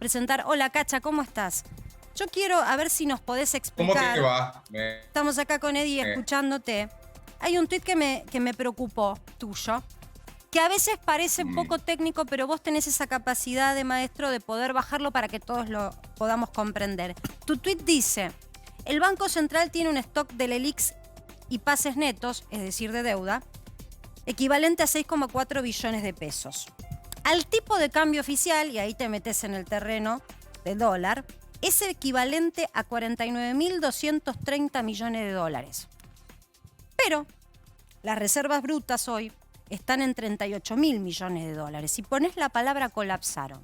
presentar. Hola, Cacha, ¿cómo estás? Yo quiero a ver si nos podés ¿Cómo explicar. te va? Estamos acá con Eddie escuchándote. Hay un tuit que me preocupó, tuyo, que a veces parece un poco técnico, pero vos tenés esa capacidad de maestro de poder bajarlo para que todos lo podamos comprender. Tu tuit dice: el Banco Central tiene un stock de LELIQs y pases netos, es decir, de deuda, equivalente a 6,4 billones de pesos. Al tipo de cambio oficial, y ahí te metes en el terreno del dólar, es equivalente a 49.230 millones de dólares. Pero las reservas brutas hoy están en 38.000 millones de dólares. Si pones la palabra colapsaron,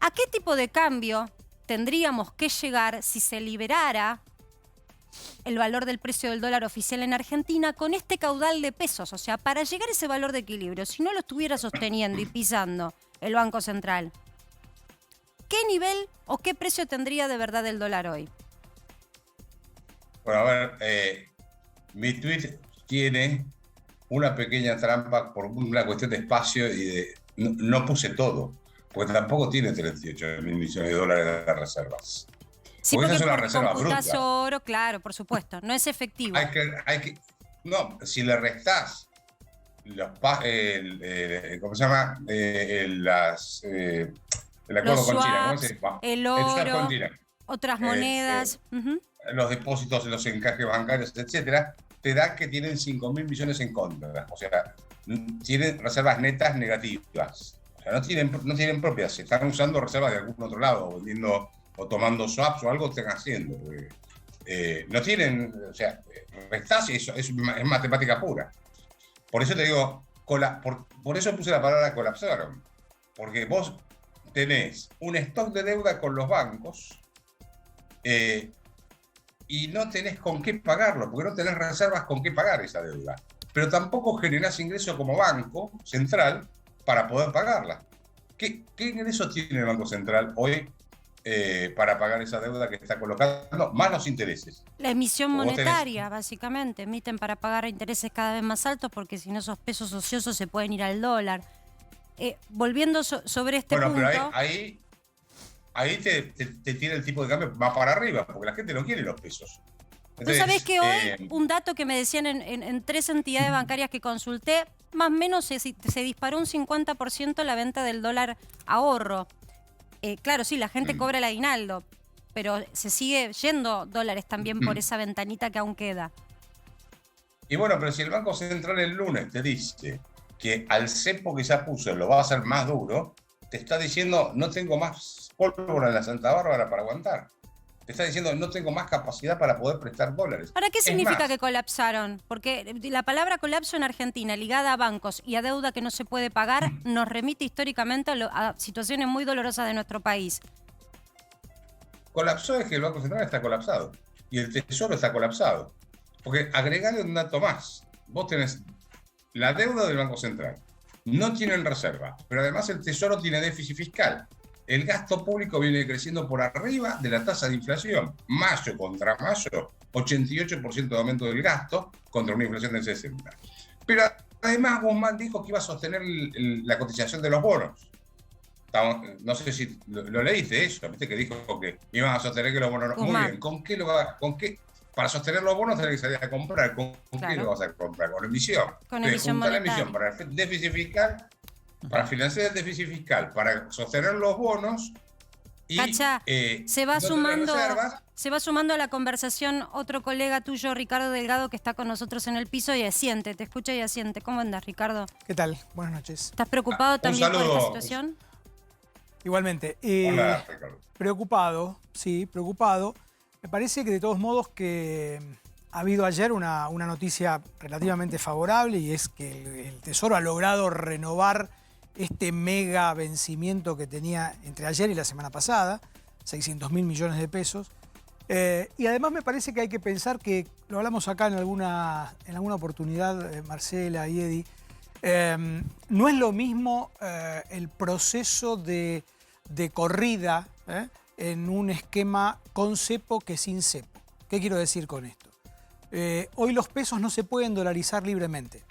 ¿a qué tipo de cambio tendríamos que llegar si se liberara el valor del precio del dólar oficial en Argentina con este caudal de pesos? O sea, para llegar a ese valor de equilibrio, si no lo estuviera sosteniendo y pisando el Banco Central, ¿qué nivel o qué precio tendría de verdad el dólar hoy? Bueno, a ver, mi tweet tiene una pequeña trampa por una cuestión de espacio y de... No puse todo, porque tampoco tiene 38.000 millones de dólares de reservas. Sí, porque esas son las por reservas brutas. oro, claro, por supuesto, no es efectivo. No, si le restás ¿cómo se llama? El acuerdo con China, ¿cómo se llama? El oro, otras monedas. Los depósitos, los encajes bancarios, etcétera, te da que tienen 5.000 millones en contra. O sea, tienen reservas netas negativas. O sea, no tienen propias. Se están usando reservas de algún otro lado, vendiendo o tomando swaps o algo están haciendo. No tienen, o sea, restás y eso es matemática pura. Por eso te digo, por eso puse la palabra colapsaron. Porque vos tenés un stock de deuda con los bancos y no tenés con qué pagarlo, porque no tenés reservas con qué pagar esa deuda. Pero tampoco generás ingreso como banco central para poder pagarla. ¿Qué ingreso tiene el Banco Central hoy para pagar esa deuda que está colocando, más los intereses? La emisión monetaria, básicamente. Emiten para pagar intereses cada vez más altos porque si no esos pesos ociosos se pueden ir al dólar. Volviendo sobre este punto... Bueno, pero ahí te tiene el tipo de cambio más para arriba, porque la gente no quiere los pesos. Entonces, ¿tú sabés que hoy un dato que me decían en 3 entidades bancarias que consulté, más o menos se disparó un 50% la venta del dólar ahorro? Claro, sí, la gente cobra el aguinaldo, pero se sigue yendo dólares también por esa ventanita que aún queda. Y bueno, pero si el Banco Central el lunes te dice que al cepo que ya puso lo va a hacer más duro, te está diciendo no tengo más pólvora en la Santa Bárbara para aguantar. Te está diciendo no tengo más capacidad para poder prestar dólares. ¿Para qué significa que colapsaron? Porque la palabra colapso en Argentina, ligada a bancos y a deuda que no se puede pagar, nos remite históricamente a situaciones muy dolorosas de nuestro país. Colapsó es que el Banco Central está colapsado y el Tesoro está colapsado. Porque agregale un dato más. Vos tenés la deuda del Banco Central. No tienen reserva, pero además el Tesoro tiene déficit fiscal. El gasto público viene creciendo por arriba de la tasa de inflación. Mayo contra mayo, 88% de aumento del gasto contra una inflación del 60%. Pero además Guzmán dijo que iba a sostener la cotización de los bonos. No sé si lo leíste eso, viste que dijo que iban a sostener que los bonos... Muy bien, ¿con qué lo va? ¿Con qué? Para sostener los bonos tenés que salir a comprar. ¿Con qué lo vas a comprar? Con emisión. Con emisión monetaria. La emisión para el déficit fiscal, para financiar el déficit fiscal, para sostener los bonos y... Cacha, se va sumando a la conversación otro colega tuyo, Ricardo Delgado, que está con nosotros en el piso y asiente, te escucha y asiente. ¿Cómo andas, Ricardo? ¿Qué tal? Buenas noches. ¿Estás preocupado también por esta situación? Igualmente. Hola, Ricardo. Preocupado, sí, preocupado. Me parece que de todos modos que ha habido ayer una noticia relativamente favorable y es que el Tesoro ha logrado renovar este mega vencimiento que tenía entre ayer y la semana pasada, 600.000 millones de pesos. Y además me parece que hay que pensar que, lo hablamos acá en alguna oportunidad, Marcela y Eddie, no es lo mismo el proceso de corrida en un esquema con cepo que sin cepo. ¿Qué quiero decir con esto? Hoy los pesos no se pueden dolarizar libremente.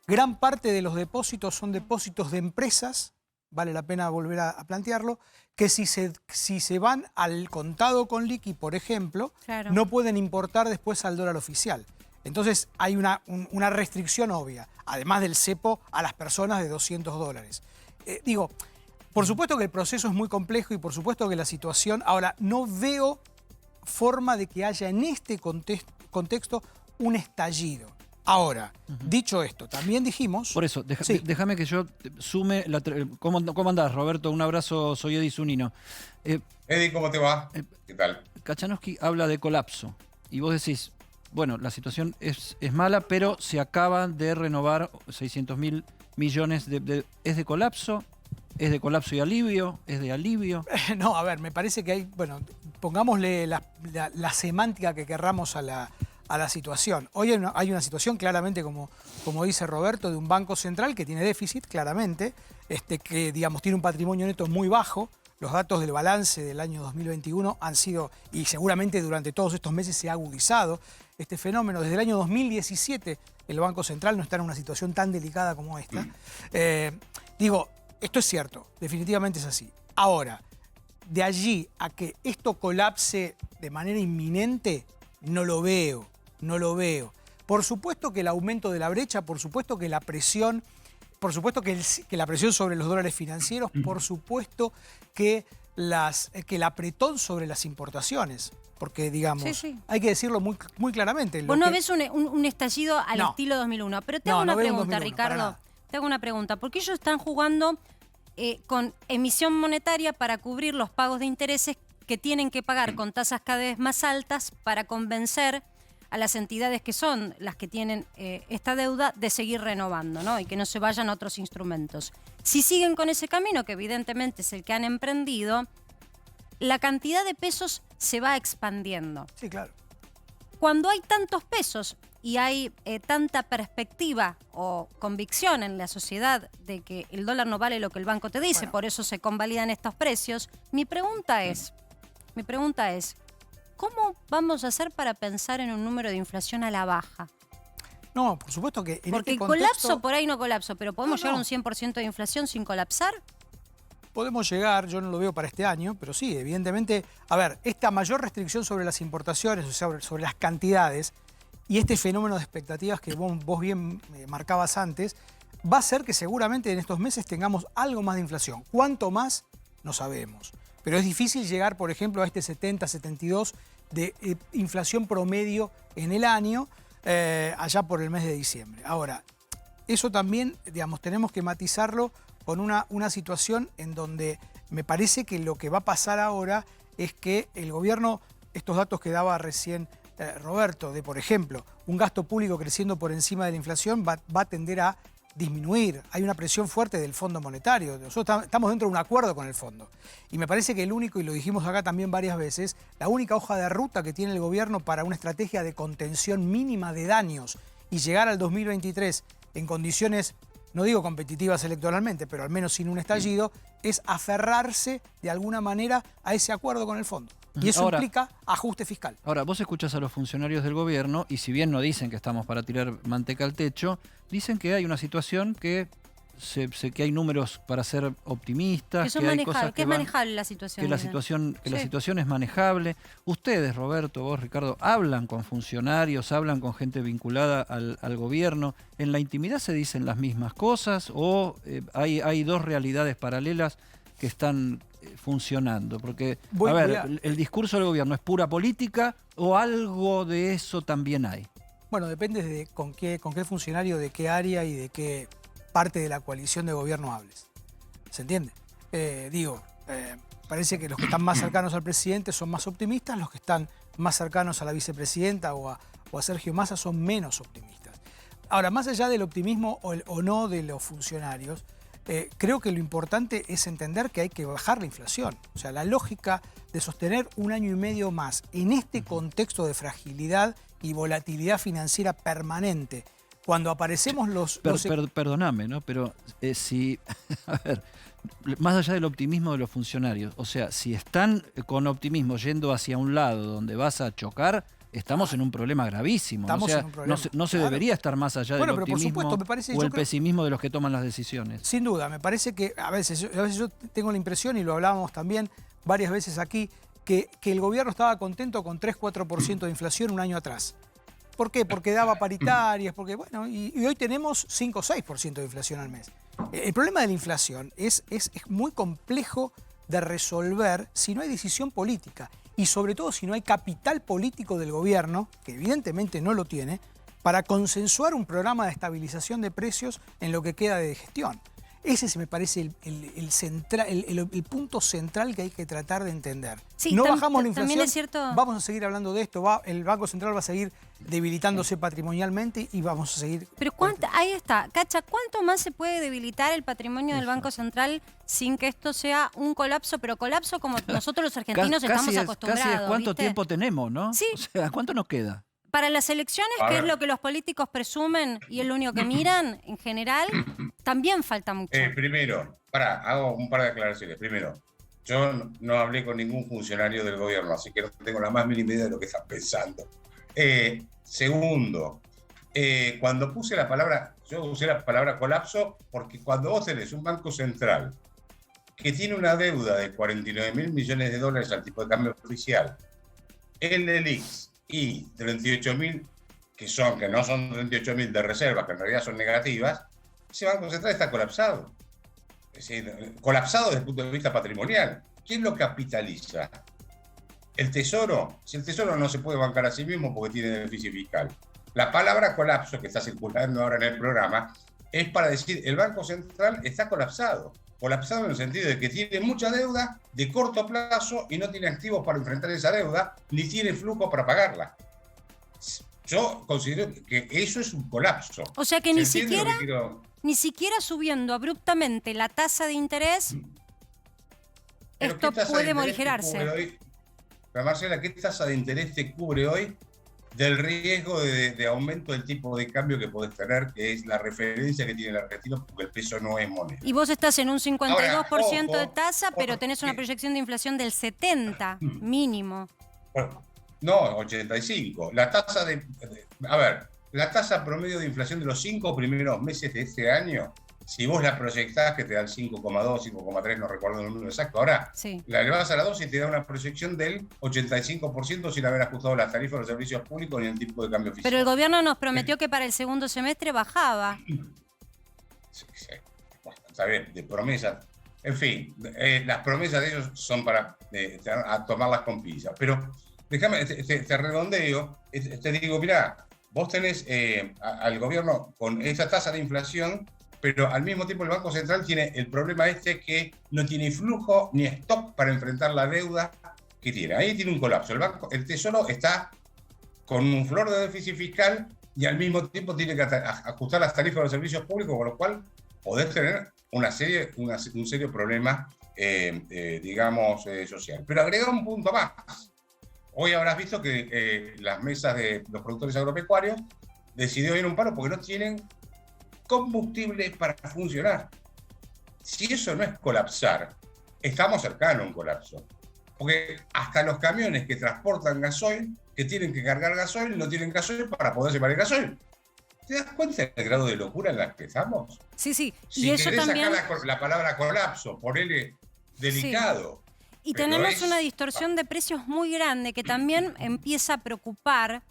Gran parte de los depósitos son depósitos de empresas vale la pena volver a plantearlo, que si se van al contado con liqui, por ejemplo, Claro. no pueden importar después al dólar oficial. Entonces hay una restricción obvia, además del cepo a las personas de $200. Digo, por supuesto que el proceso es muy complejo y por supuesto que la situación... Ahora, no veo forma de que haya en este contexto un estallido. Ahora, dicho esto, también dijimos... Por eso, Sí. déjame que yo sume... ¿Cómo andás, Roberto? Un abrazo, soy Edi Zunino. Eddie, ¿cómo te va? ¿Qué tal? Kachanowski habla de colapso y vos decís, bueno, la situación es mala, pero se acaban de renovar 600.000 millones ¿es de colapso? ¿Es de colapso y alivio? ¿Es de alivio? No, a ver, me parece que hay... Bueno, pongámosle la semántica que querramos a la situación. Hoy hay una situación claramente, como dice Roberto, de un banco central que tiene déficit, claramente, que digamos tiene un patrimonio neto muy bajo. Los datos del balance del año 2021 han sido, y seguramente durante todos estos meses se ha agudizado este fenómeno. Desde el año 2017 el Banco Central no está en una situación tan delicada como esta. Digo, esto es cierto, definitivamente es así. Ahora, de allí a que esto colapse de manera inminente, no lo veo. Por supuesto que el aumento de la brecha, por supuesto que la presión, por supuesto que la presión sobre los dólares financieros, por supuesto que el apretón sobre las importaciones. Porque, digamos, Sí. hay que decirlo muy claramente. Vos no ves un estallido al No. estilo 2001. Pero te No, hago una no veo un pregunta, 2001, para Ricardo. nada. Te hago una pregunta. ¿Por qué ellos están jugando con emisión monetaria para cubrir los pagos de intereses que tienen que pagar con tasas cada vez más altas para convencer a las entidades que son las que tienen esta deuda de seguir renovando, ¿no? Y que no se vayan a otros instrumentos? Si siguen con ese camino, que evidentemente es el que han emprendido, la cantidad de pesos se va expandiendo. Sí, claro. Cuando hay tantos pesos y hay tanta perspectiva o convicción en la sociedad de que el dólar no vale lo que el banco te dice, Bueno. por eso se convalidan estos precios, mi pregunta es, ¿cómo vamos a hacer para pensar en un número de inflación a la baja? No, por supuesto que en Porque este contexto colapso por ahí no colapso, pero ¿podemos No, llegar a no. un 100% de inflación sin colapsar? podemos llegar, yo no lo veo para este año, pero sí, evidentemente, a ver, esta mayor restricción sobre las importaciones, o sea, sobre las cantidades, y este fenómeno de expectativas que vos bien marcabas antes, va a hacer que seguramente en estos meses tengamos algo más de inflación. ¿Cuánto más? No sabemos. Pero es difícil llegar, por ejemplo, a este 70, 72 de inflación promedio en el año, allá por el mes de diciembre. Ahora, eso también, digamos, tenemos que matizarlo con una situación en donde me parece que lo que va a pasar ahora es que el gobierno, estos datos que daba recién Roberto, de por ejemplo, un gasto público creciendo por encima de la inflación va a tender a disminuir. Hay una presión fuerte del Fondo Monetario. Nosotros estamos dentro de un acuerdo con el fondo. Y me parece que el único, y lo dijimos acá también varias veces, la única hoja de ruta que tiene el gobierno para una estrategia de contención mínima de daños y llegar al 2023 en condiciones, no digo competitivas electoralmente, pero al menos sin un estallido, es aferrarse de alguna manera a ese acuerdo con el fondo. Y eso Ahora, implica ajuste fiscal. Ahora, vos escuchás a los funcionarios del gobierno y si bien no dicen que estamos para tirar manteca al techo, dicen que hay una situación que hay números para ser optimistas, Que son hay manejables, cosas que es van- manejable la situación. que la dicen. situación Sí. es manejable. Ustedes, Roberto, vos, Ricardo, hablan con funcionarios, hablan con gente vinculada al gobierno. ¿En la intimidad se dicen las mismas cosas o hay dos realidades paralelas que están funcionando? Porque, el discurso del gobierno es pura política o algo de eso también hay. Bueno, depende de con qué funcionario, de qué área y de qué parte de la coalición de gobierno hables. ¿Se entiende? Parece que los que están más cercanos al presidente son más optimistas, los que están más cercanos a la vicepresidenta o a Sergio Massa son menos optimistas. Ahora, más allá del optimismo o no de los funcionarios, creo que lo importante es entender que hay que bajar la inflación. O sea, la lógica de sostener un año y medio más en este contexto de fragilidad y volatilidad financiera permanente, cuando aparecemos Perdóname, ¿no? Pero si, a ver, más allá del optimismo de los funcionarios, o sea, si están con optimismo yendo hacia un lado donde vas a chocar, estamos en un problema gravísimo. Estamos O sea, en un problema, no se claro. debería estar más allá Bueno, del pero por optimismo supuesto, me parece, o yo el creo- pesimismo de los que toman las decisiones. Sin duda, me parece que a veces yo tengo la impresión, y lo hablábamos también varias veces aquí, que el gobierno estaba contento con 3-4% de inflación un año atrás. ¿Por qué? Porque daba paritarias, porque bueno, y hoy tenemos 5-6% de inflación al mes. El problema de la inflación es muy complejo de resolver si no hay decisión política y sobre todo si no hay capital político del gobierno, que evidentemente no lo tiene, para consensuar un programa de estabilización de precios en lo que queda de gestión. Ese se me parece el punto central que hay que tratar de entender. Sí, no bajamos la inflación, también es cierto. vamos a seguir hablando de esto, el Banco Central va a seguir debilitándose patrimonialmente y vamos a seguir... Pero ahí está, Cacha, ¿cuánto más se puede debilitar el patrimonio del Banco Central sin que esto sea un colapso? Pero colapso como nosotros los argentinos estamos acostumbrados. Casi es cuánto ¿viste? tiempo tenemos, ¿no? Sí. O sea, ¿cuánto nos queda? Para las elecciones, que es lo que los políticos presumen y es lo único que miran, en general, también falta mucho. Primero, hago un par de aclaraciones. Primero, yo no hablé con ningún funcionario del gobierno, así que no tengo la más mínima idea de lo que están pensando. Segundo, cuando puse la palabra, yo usé la palabra colapso porque cuando vos tenés un banco central que tiene una deuda de 49.000 millones de dólares al tipo de cambio oficial, el LELIX y 38.000, que no son 38.000 de reservas, que en realidad son negativas, ese Banco Central está colapsado. Es decir, colapsado desde el punto de vista patrimonial. ¿Quién lo capitaliza? ¿El Tesoro? Si el Tesoro no se puede bancar a sí mismo porque tiene déficit fiscal. La palabra colapso que está circulando ahora en el programa es para decir el Banco Central está colapsado. Colapsado en el sentido de que tiene mucha deuda de corto plazo y no tiene activos para enfrentar esa deuda, ni tiene flujo para pagarla. Yo considero que eso es un colapso. O sea que ni siquiera subiendo abruptamente la tasa de interés, esto puede morigerarse. Pero Marcela, ¿qué tasa de interés te cubre hoy del riesgo de aumento del tipo de cambio que podés tener, que es la referencia que tiene el argentino, porque el peso no es moneda? Y vos estás en un 52% Ahora, de tasa, pero tenés una proyección de inflación del 70% mínimo. Bueno, no, 85. La tasa la tasa promedio de inflación de los 5 primeros meses de este año, si vos la proyectás, que te da el 5,2, 5,3, no recuerdo el número exacto, ahora sí, la elevás a la 2 y te da una proyección del 85% sin haber ajustado las tarifas de los servicios públicos ni el tipo de cambio oficial. Pero el gobierno nos prometió que para el segundo semestre bajaba. Sí. Bueno, está bien, de promesas. En fin, las promesas de ellos son para tomarlas con pinzas. Pero déjame, te redondeo, te digo, mirá, vos tenés al gobierno con esa tasa de inflación, pero al mismo tiempo el Banco Central tiene el problema que no tiene flujo ni stock para enfrentar la deuda que tiene. Ahí tiene un colapso. El Tesoro está con un flor de déficit fiscal y al mismo tiempo tiene que ajustar las tarifas de los servicios públicos, con lo cual podés tener un serio problema, social. Pero agrega un punto más. Hoy habrás visto que las mesas de los productores agropecuarios decidió ir a un paro porque no tienen combustible para funcionar. Si eso no es colapsar, estamos cercanos a un colapso. Porque hasta los camiones que transportan gasoil, que tienen que cargar gasoil, no tienen gasoil para poder llevar el gasoil. ¿Te das cuenta del grado de locura en la que estamos? Sí. Si Y eso querés también... sacar la palabra colapso, ponele delicado. Sí. Y tenemos una distorsión de precios muy grande que también empieza a preocupar,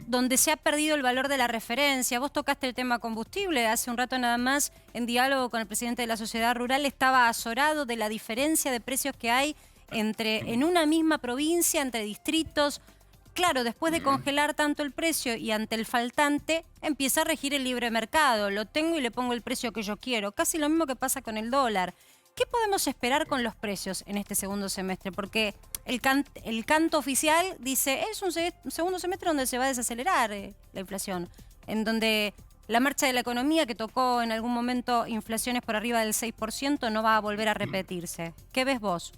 donde se ha perdido el valor de la referencia. Vos tocaste el tema combustible, hace un rato nada más, en diálogo con el presidente de la Sociedad Rural, estaba azorado de la diferencia de precios que hay en una misma provincia, entre distritos. Claro, después de congelar tanto el precio y ante el faltante, empieza a regir el libre mercado. Lo tengo y le pongo el precio que yo quiero. Casi lo mismo que pasa con el dólar. ¿Qué podemos esperar con los precios en este segundo semestre? Porque el canto oficial dice, es un segundo semestre donde se va a desacelerar la inflación, en donde la marcha de la economía, que tocó en algún momento inflaciones por arriba del 6%, no va a volver a repetirse. ¿Qué ves vos?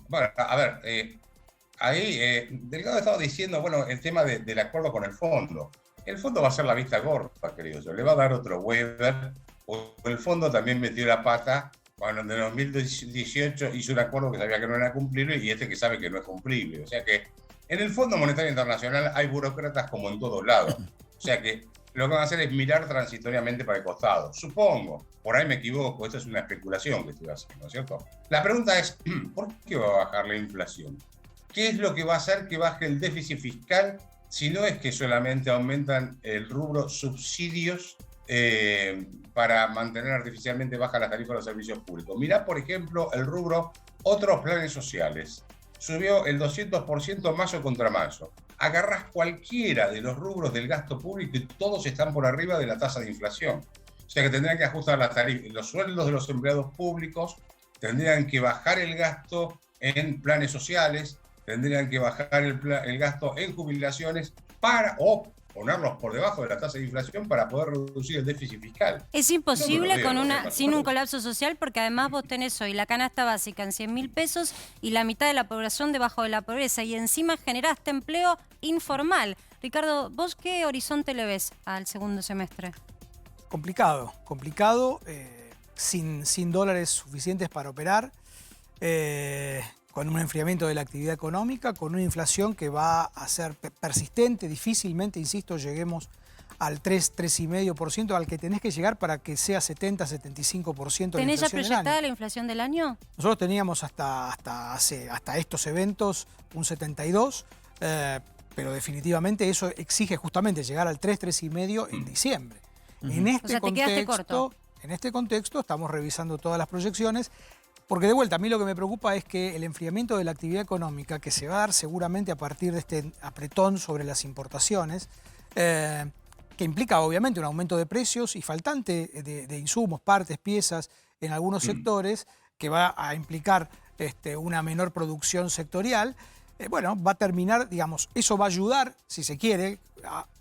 Bueno, a ver, ahí Delgado estaba diciendo, bueno, el tema del acuerdo con el fondo. El fondo va a ser la vista gorda, querido yo. Le va a dar otro Weber, o el fondo también metió la pata. Bueno, en el 2018 hizo un acuerdo que sabía que no era cumplible y este que sabe que no es cumplible. O sea que En el Fondo Monetario Internacional hay burócratas como en todos lados. O sea que lo que van a hacer es mirar transitoriamente para el costado. Supongo, por ahí me equivoco, esto es una especulación que estoy haciendo, ¿no es cierto? La pregunta es, ¿por qué va a bajar la inflación? ¿Qué es lo que va a hacer que baje el déficit fiscal si no es que solamente aumentan el rubro subsidios para mantener artificialmente bajas las tarifas de los servicios públicos? Mirá, por ejemplo, el rubro otros planes sociales. Subió el 200% mayo contra mayo. Agarrás cualquiera de los rubros del gasto público y todos están por arriba de la tasa de inflación. O sea que tendrían que ajustar las tarifas, los sueldos de los empleados públicos, tendrían que bajar el gasto en planes sociales, tendrían que bajar el gasto en jubilaciones o ponerlos por debajo de la tasa de inflación para poder reducir el déficit fiscal. Es imposible sin un colapso social, porque además vos tenés hoy la canasta básica en 100.000 pesos y la mitad de la población debajo de la pobreza, y encima generaste empleo informal. Ricardo, ¿vos qué horizonte le ves al segundo semestre? Complicado, sin dólares suficientes para operar, con un enfriamiento de la actividad económica, con una inflación que va a ser persistente, difícilmente, insisto, lleguemos al 3,5% al que tenés que llegar para que sea 70-75% de ¿Tenés ya inflación proyectada la inflación del año? Nosotros teníamos hasta estos eventos un 72%, pero definitivamente eso exige justamente llegar al 3,5% en diciembre. En este contexto estamos revisando todas las proyecciones, porque de vuelta, a mí lo que me preocupa es que el enfriamiento de la actividad económica, que se va a dar seguramente a partir de este apretón sobre las importaciones, que implica obviamente un aumento de precios y faltante de insumos, partes, piezas en algunos sectores, que va a implicar una menor producción sectorial, va a terminar, digamos, eso va a ayudar, si se quiere,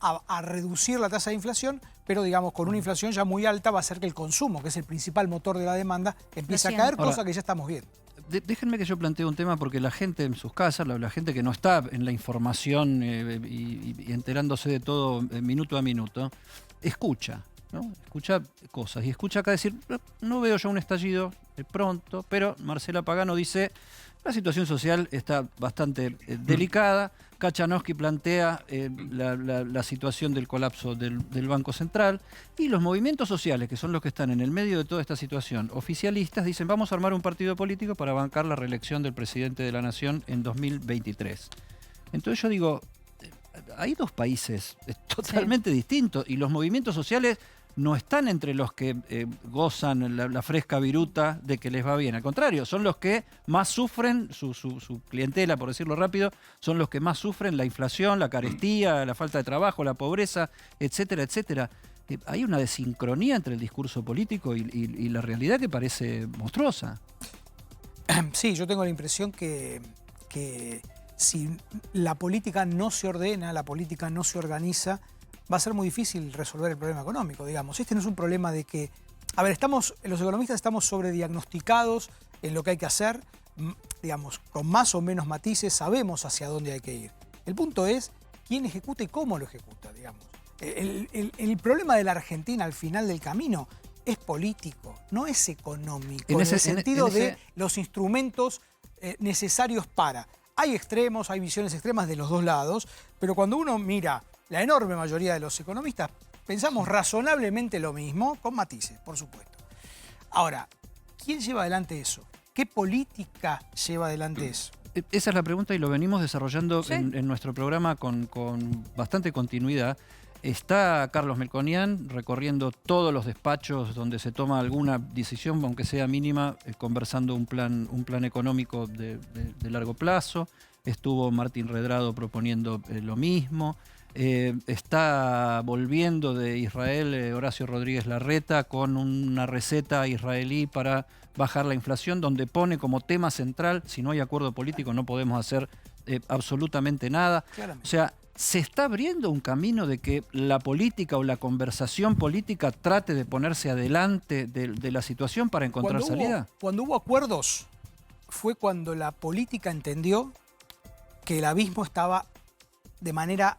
a reducir la tasa de inflación, pero digamos, con una inflación ya muy alta va a hacer que el consumo, que es el principal motor de la demanda, empiece a caer, cosa que ya estamos viendo. Déjenme que yo plantee un tema, porque la gente en sus casas, la gente que no está en la información y enterándose de todo minuto a minuto, escucha, ¿no? Escucha cosas y escucha acá decir, no veo yo un estallido pronto, pero Marcela Pagano dice, la situación social está bastante delicada. Kachanowski plantea la situación del colapso del Banco Central, y los movimientos sociales, que son los que están en el medio de toda esta situación, oficialistas, dicen vamos a armar un partido político para bancar la reelección del presidente de la Nación en 2023. Entonces yo digo, hay dos países totalmente distintos, y los movimientos sociales no están entre los que gozan la fresca viruta de que les va bien. Al contrario, son los que más sufren, su clientela, por decirlo rápido, son los que más sufren la inflación, la carestía, la falta de trabajo, la pobreza, etcétera, etcétera. Hay una desincronía entre el discurso político y la realidad que parece monstruosa. Sí, yo tengo la impresión que si la política no se ordena, la política no se organiza, va a ser muy difícil resolver el problema económico, digamos. Este no es un problema de que... A ver, los economistas estamos sobrediagnosticados en lo que hay que hacer, digamos, con más o menos matices, sabemos hacia dónde hay que ir. El punto es quién ejecuta y cómo lo ejecuta, digamos. El problema de la Argentina al final del camino es político, no es económico, en el sentido de los instrumentos necesarios para... Hay extremos, hay visiones extremas de los dos lados, pero cuando uno mira... La enorme mayoría de los economistas pensamos razonablemente lo mismo, con matices, por supuesto. Ahora, ¿quién lleva adelante eso? ¿Qué política lleva adelante eso? Esa es la pregunta, y lo venimos desarrollando en nuestro programa con bastante continuidad. Está Carlos Melconian recorriendo todos los despachos donde se toma alguna decisión, aunque sea mínima, conversando un plan económico de largo plazo. Estuvo Martín Redrado proponiendo lo mismo. Está volviendo de Israel Horacio Rodríguez Larreta con una receta israelí para bajar la inflación, donde pone como tema central, si no hay acuerdo político no podemos hacer absolutamente nada. Claramente. O sea, ¿se está abriendo un camino de que la política o la conversación política trate de ponerse adelante de la situación para encontrar salida? Cuando hubo acuerdos fue cuando la política entendió que el abismo estaba de manera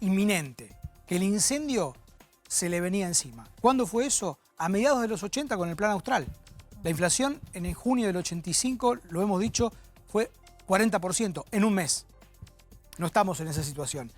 inminente, que el incendio se le venía encima. ¿Cuándo fue eso? A mediados de los 80 con el Plan Austral. La inflación en el junio del 85, lo hemos dicho, fue 40% en un mes. No estamos en esa situación.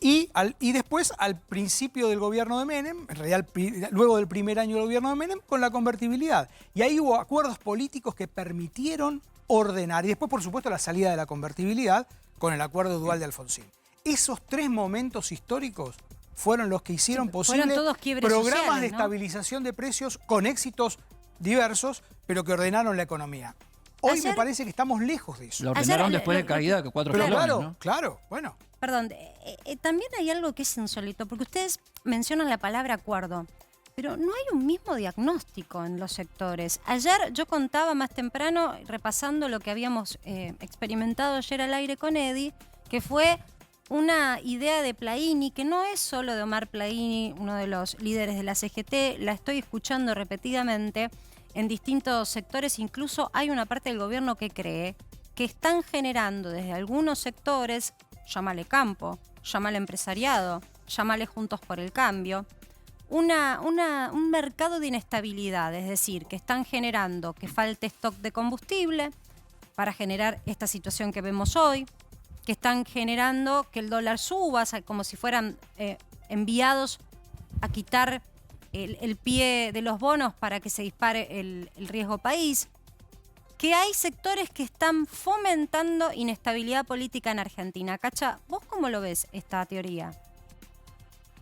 Y después, al principio del gobierno de Menem, en realidad luego del primer año del gobierno de Menem, con la convertibilidad. Y ahí hubo acuerdos políticos que permitieron ordenar. Y después, por supuesto, la salida de la convertibilidad con el acuerdo dual de Alfonsín. Esos 3 momentos históricos fueron los que hicieron posible programas sociales, de ¿no? estabilización de precios con éxitos diversos, pero que ordenaron la economía. Hoy me parece que estamos lejos de eso. Lo ordenaron después de caída, que 4 escalones, ¿no? Claro, bueno. Perdón, también hay algo que es insólito, porque ustedes mencionan la palabra acuerdo, pero no hay un mismo diagnóstico en los sectores. Ayer yo contaba más temprano, repasando lo que habíamos experimentado ayer al aire con Eddie, que fue una idea de Plaini, que no es solo de Omar Plaini, uno de los líderes de la CGT, la estoy escuchando repetidamente en distintos sectores, incluso hay una parte del gobierno que cree que están generando desde algunos sectores, llámale campo, llámale empresariado, llámale Juntos por el Cambio, un mercado de inestabilidad, es decir, que están generando que falte stock de combustible para generar esta situación que vemos hoy, que están generando que el dólar suba, como si fueran enviados a quitar el pie de los bonos para que se dispare el riesgo país, que hay sectores que están fomentando inestabilidad política en Argentina. Cacha, ¿vos cómo lo ves esta teoría?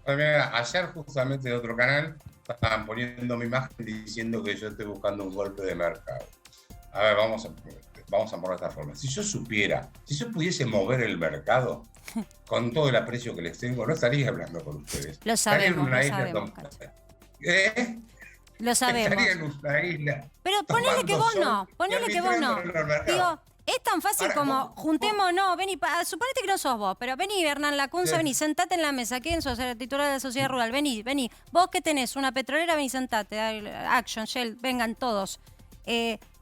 Bueno, mira, ayer justamente de otro canal estaban poniendo mi imagen diciendo que yo estoy buscando un golpe de mercado. A ver, vamos a poner de esta forma. Si yo pudiese mover el mercado con todo el aprecio que les tengo, no estaría hablando con ustedes. Lo sabemos, Cacha. Lo sabemos. Estaría en una isla. Pero ponele que vos no, Digo, es tan fácil como juntémonos, vení, suponete que no sos vos, pero vení, Hernán Lacunza, vení, sentate en la mesa. ¿Quién sos? El titular de la Sociedad Rural, vení. Vos que tenés una petrolera, vení, sentate. Action, Shell, vengan todos.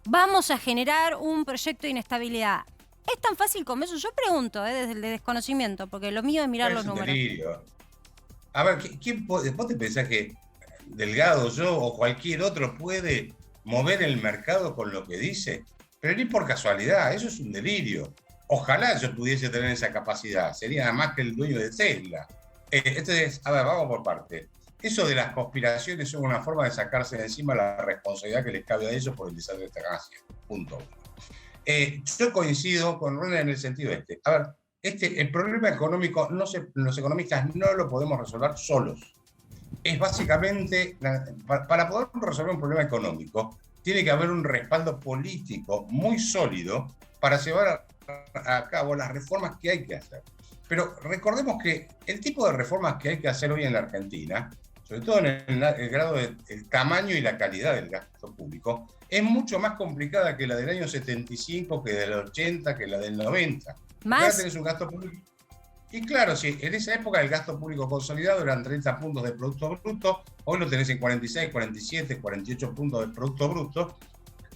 Vamos a generar un proyecto de inestabilidad. ¿Es tan fácil como eso? Yo pregunto, desde el desconocimiento, porque lo mío es mirar los números. Delirio. A ver, ¿vos te pensás que Delgado, yo o cualquier otro puede mover el mercado con lo que dice? Pero ni por casualidad, eso es un delirio. Ojalá yo pudiese tener esa capacidad, sería nada más que el dueño de Tesla. Entonces, a ver, vamos por parte. Eso de las conspiraciones es una forma de sacarse de encima la responsabilidad que les cabe a ellos por el desastre de esta nación. Punto 1. Yo coincido con René en el sentido este. A ver, el problema económico, los economistas no lo podemos resolver solos. Es básicamente, para poder resolver un problema económico, tiene que haber un respaldo político muy sólido para llevar a cabo las reformas que hay que hacer. Pero recordemos que el tipo de reformas que hay que hacer hoy en la Argentina, sobre todo en el grado del tamaño y la calidad del gasto público, es mucho más complicada que la del año 75, que del 80, que la del 90. ¿Más? Ahora tenés un gasto público. Y claro, sí, en esa época el gasto público consolidado eran 30 puntos de Producto Bruto, hoy lo tenés en 46, 47, 48 puntos de Producto Bruto,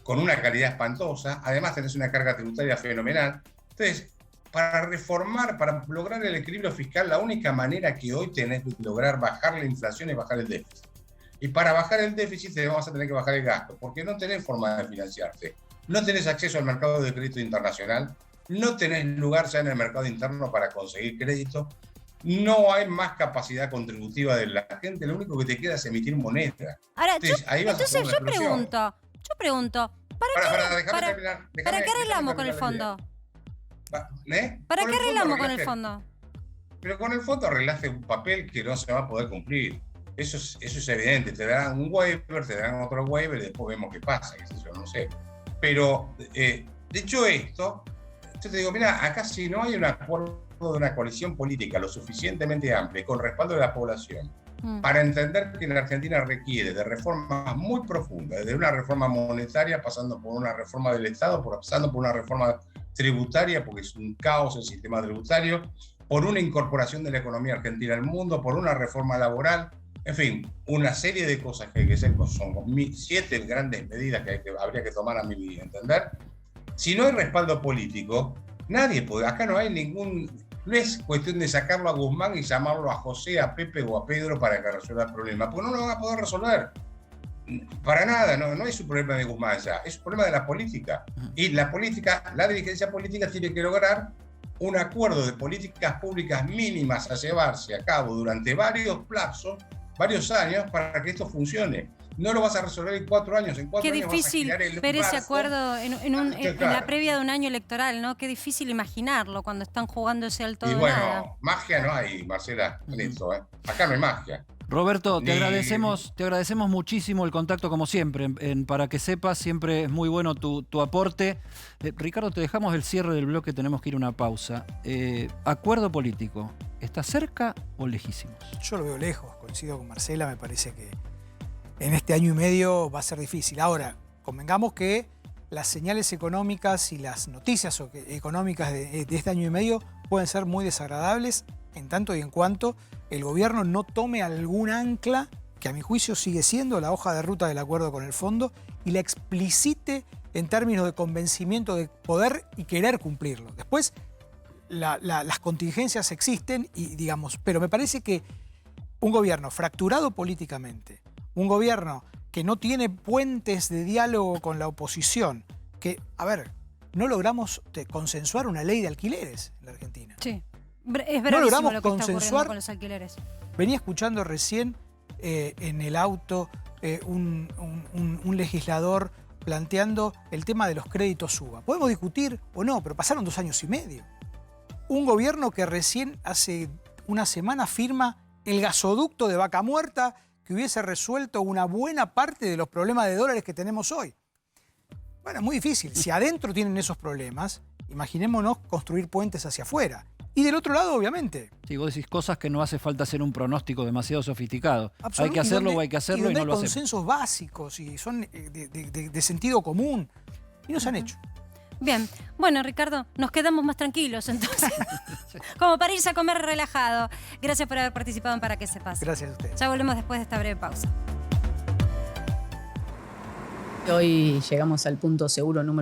con una calidad espantosa, además tenés una carga tributaria fenomenal. Entonces, para reformar, para lograr el equilibrio fiscal, la única manera que hoy tenés de lograr bajar la inflación es bajar el déficit. Y para bajar el déficit te vas a tener que bajar el gasto, porque no tenés forma de financiarte. No tenés acceso al mercado de crédito internacional, no tenés lugar ya en el mercado interno para conseguir crédito, no hay más capacidad contributiva de la gente, lo único que te queda es emitir moneda. Ahora, entonces yo pregunto, ¿para qué arreglamos con el fondo? ¿Para qué arreglamos con el fondo? Pero con el fondo arreglaste un papel que no se va a poder cumplir. Eso es evidente. Te darán un waiver, te darán otro waiver y después vemos qué pasa, qué sé yo, no sé. Pero, dicho esto, yo te digo, mira, acá si no hay un acuerdo de una coalición política lo suficientemente amplia, con respaldo de la población, para entender que la Argentina requiere de reformas muy profundas, desde una reforma monetaria, pasando por una reforma del Estado, pasando por una reforma tributaria, porque es un caos el sistema tributario, por una incorporación de la economía argentina al mundo, por una reforma laboral, en fin, una serie de cosas que hay que hacer, son 7 grandes medidas que habría que tomar a mi entender. Si no hay respaldo político, nadie puede, acá no hay no es cuestión de sacarlo a Guzmán y llamarlo a José, a Pepe o a Pedro para que resuelva el problema, porque no lo van a poder resolver. Para nada, no es un problema de Guzmán ya, es un problema de la política. Y la política, la dirigencia política tiene que lograr un acuerdo de políticas públicas mínimas a llevarse a cabo durante varios años para que esto funcione. No lo vas a resolver en 4 años, en 4 Qué años difícil vas a girar el ver ese brazo. acuerdo en Claro. la previa de un año electoral, ¿no? Qué difícil imaginarlo cuando están jugándose al todo Y o bueno, nada. magia no hay, Marcela, en esto, ¿eh? Acá no hay magia. Roberto, te Ni- agradecemos muchísimo el contacto como siempre. Para que sepas, siempre es muy bueno tu aporte. Ricardo, te dejamos el cierre del bloque, tenemos que ir a una pausa. Acuerdo político, ¿está cerca o lejísimos? Yo lo veo lejos, coincido con Marcela, me parece que en este año y medio va a ser difícil. Ahora, convengamos que las señales económicas y las noticias económicas de este año y medio pueden ser muy desagradables en tanto y en cuanto el gobierno no tome algún ancla, que a mi juicio sigue siendo la hoja de ruta del acuerdo con el fondo, y la explicite en términos de convencimiento de poder y querer cumplirlo. Después, las contingencias existen, y digamos, pero me parece que un gobierno fracturado políticamente, un gobierno que no tiene puentes de diálogo con la oposición, que, a ver, no logramos consensuar una ley de alquileres en la Argentina. Sí. Es bravísimo logramos lo que está ocurriendo consensuar. con los alquileres. Venía escuchando recién en el auto un legislador planteando el tema de los créditos UBA. Podemos discutir o no, pero pasaron 2 años y medio. Un gobierno que recién hace una semana firma el gasoducto de Vaca Muerta que hubiese resuelto una buena parte de los problemas de dólares que tenemos hoy. Bueno, es muy difícil. Si adentro tienen esos problemas, imaginémonos construir puentes hacia afuera. Y del otro lado, obviamente. Sí, vos decís cosas que no hace falta hacer un pronóstico demasiado sofisticado. Hay que hacerlo o hay que hacerlo y no lo hacemos. Hay consensos básicos y son de sentido común. Y no se han hecho. Bien, bueno, Ricardo, nos quedamos más tranquilos entonces. Como para irse a comer relajado. Gracias por haber participado en Para que Sepas. Gracias a ustedes. Ya volvemos después de esta breve pausa. Hoy llegamos al punto seguro número